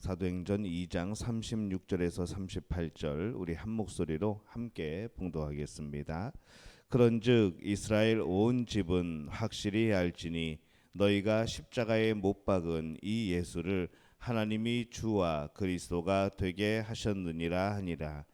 사도행전 2장 36절에서 38절 우리 한 목소리로 함께 봉독하겠습니다. 그런즉 이스라엘 온 집은 확실히 알지니 너희가 십자가에 못 박은 이 예수를 하나님이 주와 그리스도가 되게 하셨느니라 하니라.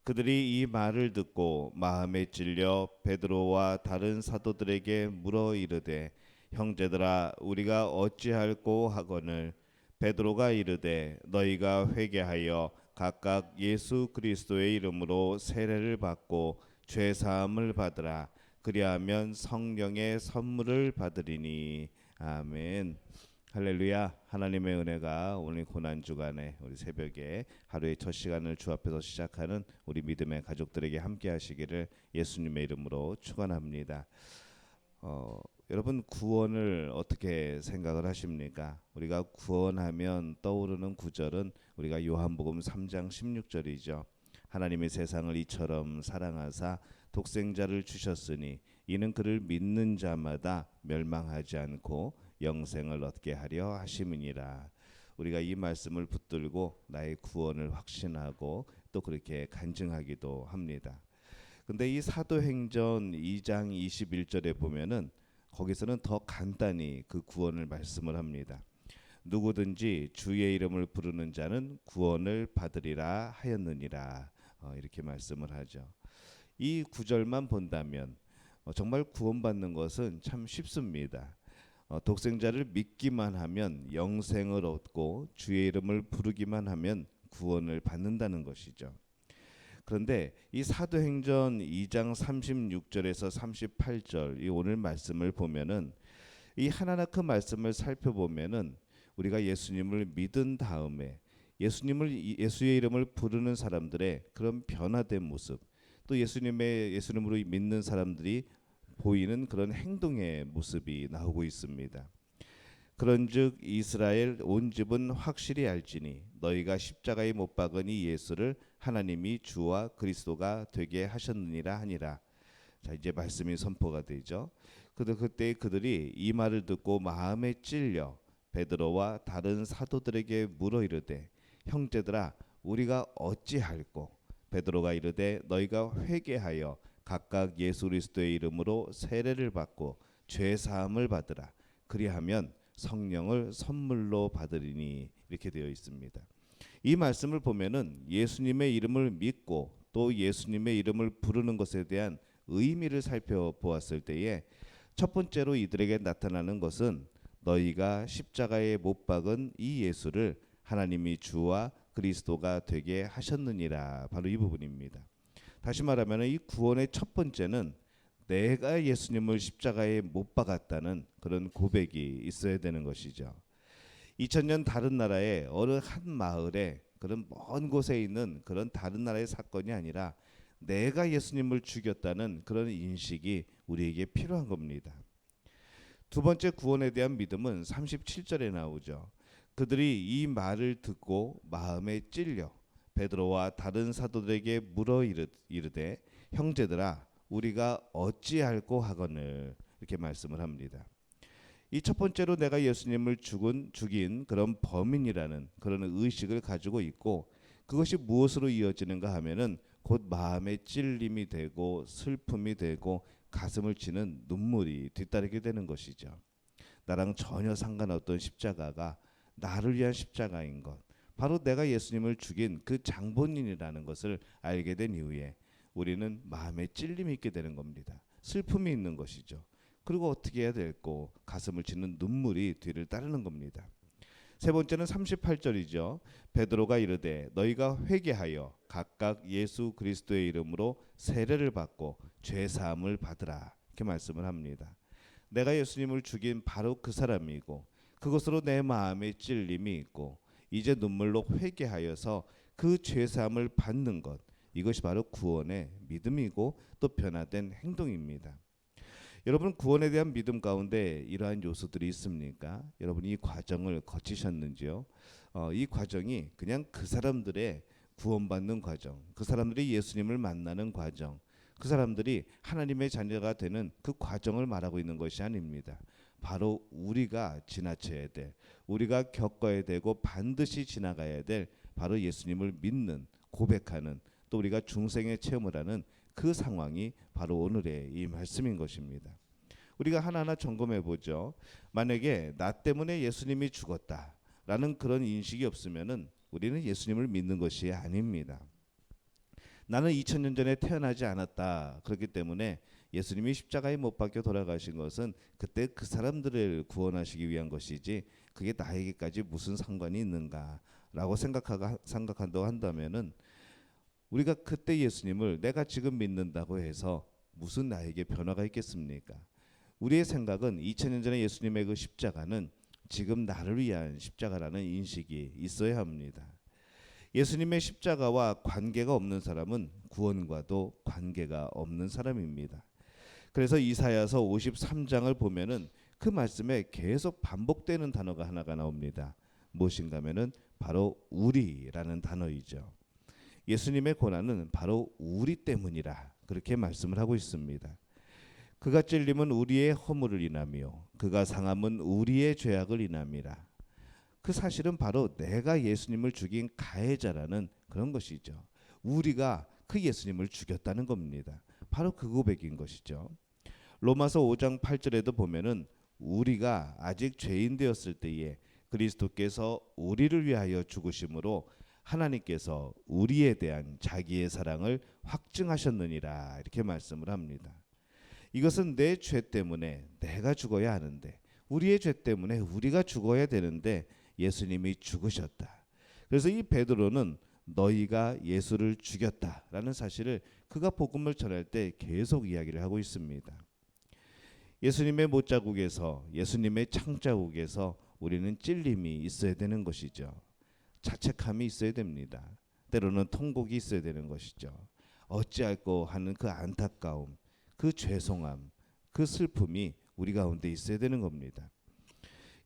그들이 이 말을 듣고 마음에 찔려 베드로와 다른 사도들에게 물어 이르되 형제들아 우리가 어찌할꼬 하거늘 베드로가 이르되 너희가 회개하여 각각 예수 그리스도의 이름으로 세례를 받고 죄 사함을 받으라. 그리하면 성령의 선물을 받으리니. 아멘. 할렐루야. 하나님의 은혜가 오늘 고난 주간에 우리 새벽에 하루의 첫 시간을 주 앞에서 시작하는 우리 믿음의 가족들에게 함께 하시기를 예수님의 이름으로 축원합니다. 여러분 구원을 어떻게 생각을 하십니까? 우리가 구원하면 떠오르는 구절은 우리가 요한복음 3장 16절이죠. 하나님이 세상을 이처럼 사랑하사 독생자를 주셨으니 이는 그를 믿는 자마다 멸망하지 않고 영생을 얻게 하려 하심이니라. 우리가 이 말씀을 붙들고 나의 구원을 확신하고 또 그렇게 간증하기도 합니다. 근데 이 사도행전 2장 21절에 보면은 거기서는 더 간단히 그 구원을 말씀을 합니다. 누구든지 주의 이름을 부르는 자는 구원을 받으리라 하였느니라. 이렇게 말씀을 하죠. 이 구절만 본다면 정말 구원받는 것은 참 쉽습니다. 독생자를 믿기만 하면 영생을 얻고 주의 이름을 부르기만 하면 구원을 받는다는 것이죠. 그런데 이 사도행전 2장 36절에서 38절 이 오늘 말씀을 보면은 이 하나하나 그 말씀을 살펴보면은 우리가 예수님을 믿은 다음에 예수의 이름을 부르는 사람들의 그런 변화된 모습, 또 예수님으로 믿는 사람들이 보이는 그런 행동의 모습이 나오고 있습니다. 그런즉 이스라엘 온 집은 확실히 알지니 너희가 십자가에 못 박은 이 예수를 하나님이 주와 그리스도가 되게 하셨느니라 하니라. 자, 이제 말씀이 선포가 되죠. 그때 그들이 이 말을 듣고 마음에 찔려 베드로와 다른 사도들에게 물어 이르되 형제들아 우리가 어찌할꼬. 베드로가 이르되 너희가 회개하여 각각 예수 그리스도의 이름으로 세례를 받고 죄 사함을 받으라. 그리하면 성령을 선물로 받으리니. 이렇게 되어 있습니다. 이 말씀을 보면은 예수님의 이름을 믿고 또 예수님의 이름을 부르는 것에 대한 의미를 살펴보았을 때에 첫 번째로 이들에게 나타나는 것은 너희가 십자가에 못 박은 이 예수를 하나님이 주와 그리스도가 되게 하셨느니라. 바로 이 부분입니다. 다시 말하면 이 구원의 첫 번째는 내가 예수님을 십자가에 못 박았다는 그런 고백이 있어야 되는 것이죠. 2000년 다른 나라의 어느 한 마을에 그런 먼 곳에 있는 그런 다른 나라의 사건이 아니라 내가 예수님을 죽였다는 그런 인식이 우리에게 필요한 겁니다. 두 번째 구원에 대한 믿음은 37절에 나오죠. 그들이 이 말을 듣고 마음에 찔려 베드로와 다른 사도들에게 물어 이르되 형제들아 우리가 어찌할꼬 하거늘. 이렇게 말씀을 합니다. 이 첫 번째로 내가 예수님을 죽인 그런 범인이라는 그런 의식을 가지고 있고 그것이 무엇으로 이어지는가 하면은 곧 마음의 찔림이 되고 슬픔이 되고 가슴을 치는 눈물이 뒤따르게 되는 것이죠. 나랑 전혀 상관없던 십자가가 나를 위한 십자가인 것, 바로 내가 예수님을 죽인 그 장본인이라는 것을 알게 된 이후에 우리는 마음에 찔림이 있게 되는 겁니다. 슬픔이 있는 것이죠. 그리고 어떻게 해야 될고 가슴을 치는 눈물이 뒤를 따르는 겁니다. 세 번째는 38절이죠. 베드로가 이르되 너희가 회개하여 각각 예수 그리스도의 이름으로 세례를 받고 죄 사함을 받으라. 이렇게 말씀을 합니다. 내가 예수님을 죽인 바로 그 사람이고 그것으로 내 마음에 찔림이 있고 이제 눈물로 회개하여서 그 죄 사함을 받는 것, 이것이 바로 구원의 믿음이고 또 변화된 행동입니다. 여러분 구원에 대한 믿음 가운데 이러한 요소들이 있습니까? 여러분 이 과정을 거치셨는지요? 이 과정이 그냥 그 사람들의 구원받는 과정, 그 사람들이 예수님을 만나는 과정, 그 사람들이 하나님의 자녀가 되는 그 과정을 말하고 있는 것이 아닙니다. 바로 우리가 지나쳐야 될, 우리가 겪어야 되고 반드시 지나가야 될 바로 예수님을 믿는, 고백하는, 또 우리가 중생의 체험을 하는 그 상황이 바로 오늘의 이 말씀인 것입니다. 우리가 하나하나 점검해 보죠. 만약에 나 때문에 예수님이 죽었다라는 그런 인식이 없으면은 우리는 예수님을 믿는 것이 아닙니다. 나는 2000년 전에 태어나지 않았다. 그렇기 때문에 예수님이 십자가에 못 박혀 돌아가신 것은 그때 그 사람들을 구원하시기 위한 것이지 그게 나에게까지 무슨 상관이 있는가라고 생각한다고 한다면은 우리가 그때 예수님을 내가 지금 믿는다고 해서 무슨 나에게 변화가 있겠습니까? 우리의 생각은 2000년 전에 예수님의 그 십자가는 지금 나를 위한 십자가라는 인식이 있어야 합니다. 예수님의 십자가와 관계가 없는 사람은 구원과도 관계가 없는 사람입니다. 그래서 이사야서 53장을 보면은 그 말씀에 계속 반복되는 단어가 하나가 나옵니다. 무엇인가 하면은 바로 우리라는 단어이죠. 예수님의 고난은 바로 우리 때문이라 그렇게 말씀을 하고 있습니다. 그가 찔림은 우리의 허물을 인하며 그가 상함은 우리의 죄악을 인함이라. 그 사실은 바로 내가 예수님을 죽인 가해자라는 그런 것이죠. 우리가 그 예수님을 죽였다는 겁니다. 바로 그 고백인 것이죠. 로마서 5장 8절에도 보면은 우리가 아직 죄인 되었을 때에 그리스도께서 우리를 위하여 죽으심으로 하나님께서 우리에 대한 자기의 사랑을 확증하셨느니라 이렇게 말씀을 합니다. 이것은 내 죄 때문에 내가 죽어야 하는데, 우리의 죄 때문에 우리가 죽어야 되는데 예수님이 죽으셨다. 그래서 이 베드로는 너희가 예수를 죽였다라는 사실을 그가 복음을 전할 때 계속 이야기를 하고 있습니다. 예수님의 못자국에서, 예수님의 창자국에서 우리는 찔림이 있어야 되는 것이죠. 자책함이 있어야 됩니다. 때로는 통곡이 있어야 되는 것이죠. 어찌할꼬 하는 그 안타까움, 그 죄송함, 그 슬픔이 우리 가운데 있어야 되는 겁니다.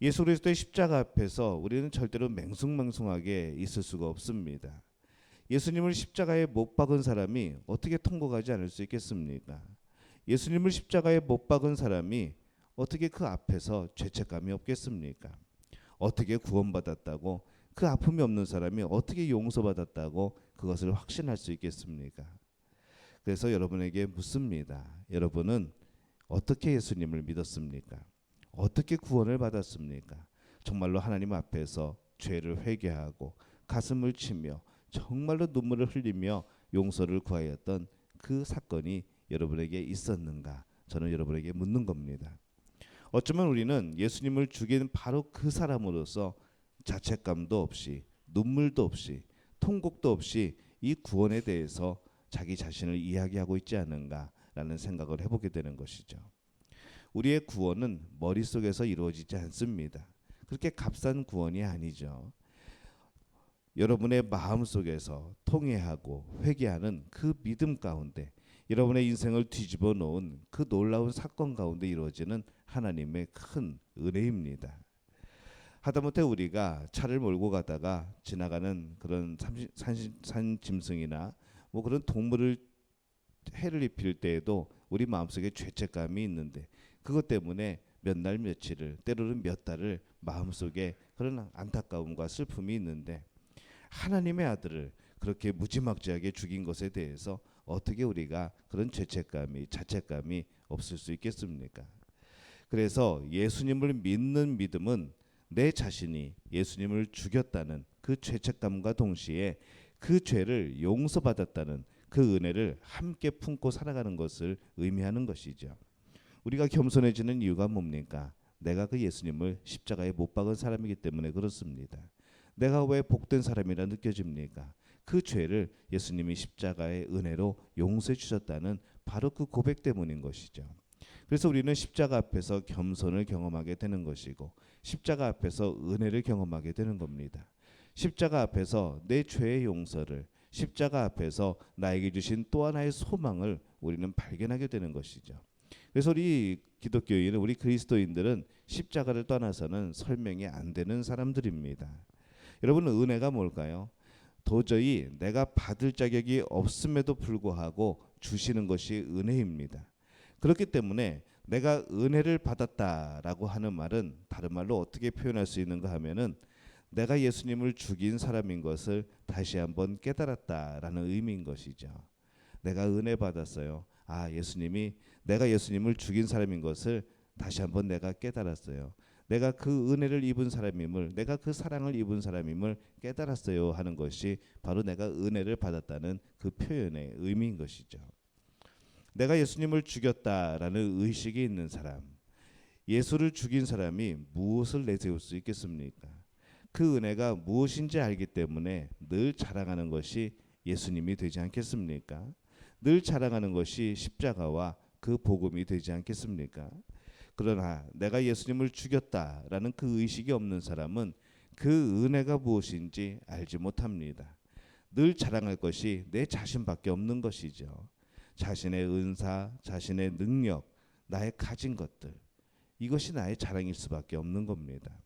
예수 그리스도의 십자가 앞에서 우리는 절대로 맹숭맹숭하게 있을 수가 없습니다. 예수님을 십자가에 못 박은 사람이 어떻게 통곡하지 않을 수 있겠습니까? 예수님을 십자가에 못 박은 사람이 어떻게 그 앞에서 죄책감이 없겠습니까? 어떻게 구원받았다고, 그 아픔이 없는 사람이 어떻게 용서받았다고 그것을 확신할 수 있겠습니까? 그래서 여러분에게 묻습니다. 여러분은 어떻게 예수님을 믿었습니까? 어떻게 구원을 받았습니까? 정말로 하나님 앞에서 죄를 회개하고 가슴을 치며 정말로 눈물을 흘리며 용서를 구하였던 그 사건이 여러분에게 있었는가? 저는 여러분에게 묻는 겁니다. 어쩌면 우리는 예수님을 죽인 바로 그 사람으로서 자책감도 없이, 눈물도 없이, 통곡도 없이 이 구원에 대해서 자기 자신을 이야기하고 있지 않은가라는 생각을 해보게 되는 것이죠. 우리의 구원은 머릿속에서 이루어지지 않습니다. 그렇게 값싼 구원이 아니죠. 여러분의 마음속에서 통회하고 회개하는 그 믿음 가운데, 여러분의 인생을 뒤집어 놓은 그 놀라운 사건 가운데 이루어지는 하나님의 큰 은혜입니다. 하다못해 우리가 차를 몰고 가다가 지나가는 그런 산 짐승이나 뭐 그런 동물을 해를 입힐 때에도 우리 마음속에 죄책감이 있는데, 그것 때문에 몇 날 며칠을, 때로는 몇 달을 마음속에 그런 안타까움과 슬픔이 있는데, 하나님의 아들을 그렇게 무지막지하게 죽인 것에 대해서 어떻게 우리가 그런 죄책감이, 자책감이 없을 수 있겠습니까? 그래서 예수님을 믿는 믿음은 내 자신이 예수님을 죽였다는 그 죄책감과 동시에 그 죄를 용서받았다는 그 은혜를 함께 품고 살아가는 것을 의미하는 것이죠. 우리가 겸손해지는 이유가 뭡니까? 내가 그 예수님을 십자가에 못 박은 사람이기 때문에 그렇습니다. 내가 왜 복된 사람이라 느껴집니까? 그 죄를 예수님이 십자가의 은혜로 용서해 주셨다는 바로 그 고백 때문인 것이죠. 그래서 우리는 십자가 앞에서 겸손을 경험하게 되는 것이고, 십자가 앞에서 은혜를 경험하게 되는 겁니다. 십자가 앞에서 내 죄의 용서를, 십자가 앞에서 나에게 주신 또 하나의 소망을 우리는 발견하게 되는 것이죠. 그래서 우리 기독교인은, 우리 그리스도인들은 십자가를 떠나서는 설명이 안 되는 사람들입니다. 여러분, 은혜가 뭘까요? 도저히 내가 받을 자격이 없음에도 불구하고 주시는 것이 은혜입니다. 그렇기 때문에 내가 은혜를 받았다라고 하는 말은 다른 말로 어떻게 표현할 수 있는가 하면은 내가 예수님을 죽인 사람인 것을 다시 한번 깨달았다라는 의미인 것이죠. 내가 은혜 받았어요. 예수님이 내가 예수님을 죽인 사람인 것을 다시 한번 내가 깨달았어요. 내가 그 은혜를 입은 사람임을, 내가 그 사랑을 입은 사람임을 깨달았어요 하는 것이 바로 내가 은혜를 받았다는 그 표현의 의미인 것이죠. 내가 예수님을 죽였다라는 의식이 있는 사람, 예수를 죽인 사람이 무엇을 내세울 수 있겠습니까? 그 은혜가 무엇인지 알기 때문에 늘 자랑하는 것이 예수님이 되지 않겠습니까? 늘 자랑하는 것이 십자가와 그 복음이 되지 않겠습니까? 그러나 내가 예수님을 죽였다라는 그 의식이 없는 사람은 그 은혜가 무엇인지 알지 못합니다. 늘 자랑할 것이 내 자신밖에 없는 것이죠. 자신의 은사, 자신의 능력, 나의 가진 것들, 이것이 나의 자랑일 수밖에 없는 겁니다.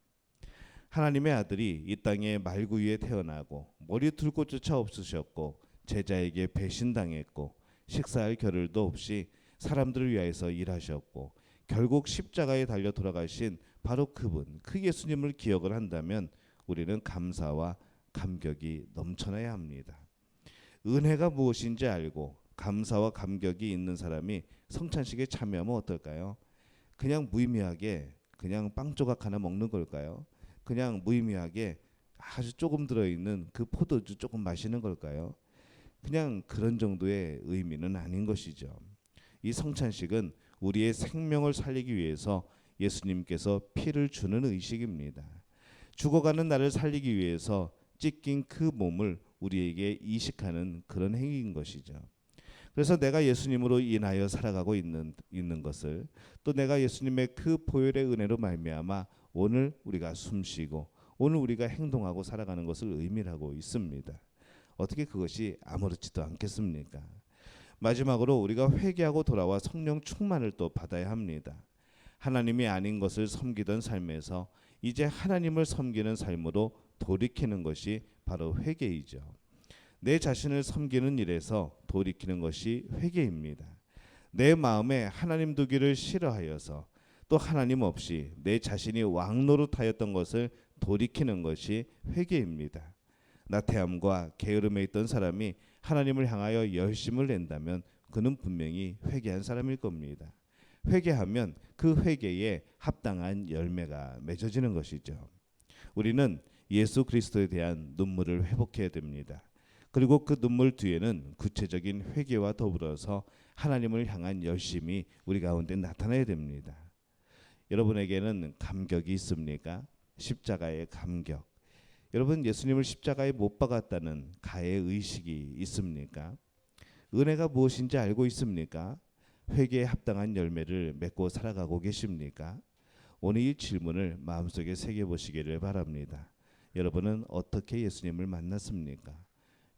하나님의 아들이 이 땅에 말구 위에 태어나고 머리 둘 곳조차 없으셨고 제자에게 배신당했고 식사할 겨를도 없이 사람들을 위하여서 일하셨고 결국 십자가에 달려 돌아가신 바로 그분, 그 예수님을 기억을 한다면 우리는 감사와 감격이 넘쳐나야 합니다. 은혜가 무엇인지 알고 감사와 감격이 있는 사람이 성찬식에 참여하면 어떨까요? 그냥 무의미하게 그냥 빵 조각 하나 먹는 걸까요? 그냥 무의미하게 아주 조금 들어있는 그 포도주 조금 마시는 걸까요? 그냥 그런 정도의 의미는 아닌 것이죠. 이 성찬식은 우리의 생명을 살리기 위해서 예수님께서 피를 주는 의식입니다. 죽어가는 나를 살리기 위해서 찢긴 그 몸을 우리에게 이식하는 그런 행위인 것이죠. 그래서 내가 예수님으로 인하여 살아가고 있는 것을, 또 내가 예수님의 그 보혈의 은혜로 말미암아 오늘 우리가 숨쉬고 오늘 우리가 행동하고 살아가는 것을 의미하고 있습니다. 어떻게 그것이 아무렇지도 않겠습니까? 마지막으로 우리가 회개하고 돌아와 성령 충만을 또 받아야 합니다. 하나님이 아닌 것을 섬기던 삶에서 이제 하나님을 섬기는 삶으로 돌이키는 것이 바로 회개이죠. 내 자신을 섬기는 일에서 돌이키는 것이 회개입니다. 내 마음에 하나님 두기를 싫어하여서 또 하나님 없이 내 자신이 왕노릇하였던 것을 돌이키는 것이 회개입니다. 나태함과 게으름에 있던 사람이 하나님을 향하여 열심을 낸다면 그는 분명히 회개한 사람일 겁니다. 회개하면 그 회개에 합당한 열매가 맺어지는 것이죠. 우리는 예수 그리스도에 대한 눈물을 회복해야 됩니다. 그리고 그 눈물 뒤에는 구체적인 회개와 더불어서 하나님을 향한 열심이 우리 가운데 나타나야 됩니다. 여러분에게는 감격이 있습니까? 십자가의 감격. 여러분, 예수님을 십자가에 못 박았다는 가의 의식이 있습니까? 은혜가 무엇인지 알고 있습니까? 회개에 합당한 열매를 맺고 살아가고 계십니까? 오늘 이 질문을 마음속에 새겨보시기를 바랍니다. 여러분은 어떻게 예수님을 만났습니까?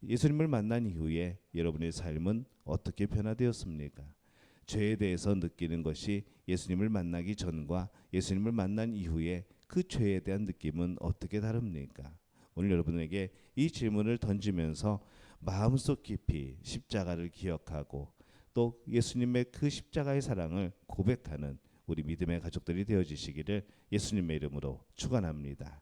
예수님을 만난 이후에 여러분의 삶은 어떻게 변화되었습니까? 죄에 대해서 느끼는 것이 예수님을 만나기 전과 예수님을 만난 이후에 그 죄에 대한 느낌은 어떻게 다릅니까? 오늘 여러분에게 이 질문을 던지면서 마음속 깊이 십자가를 기억하고 또 예수님의 그 십자가의 사랑을 고백하는 우리 믿음의 가족들이 되어지시기를 예수님의 이름으로 축원합니다.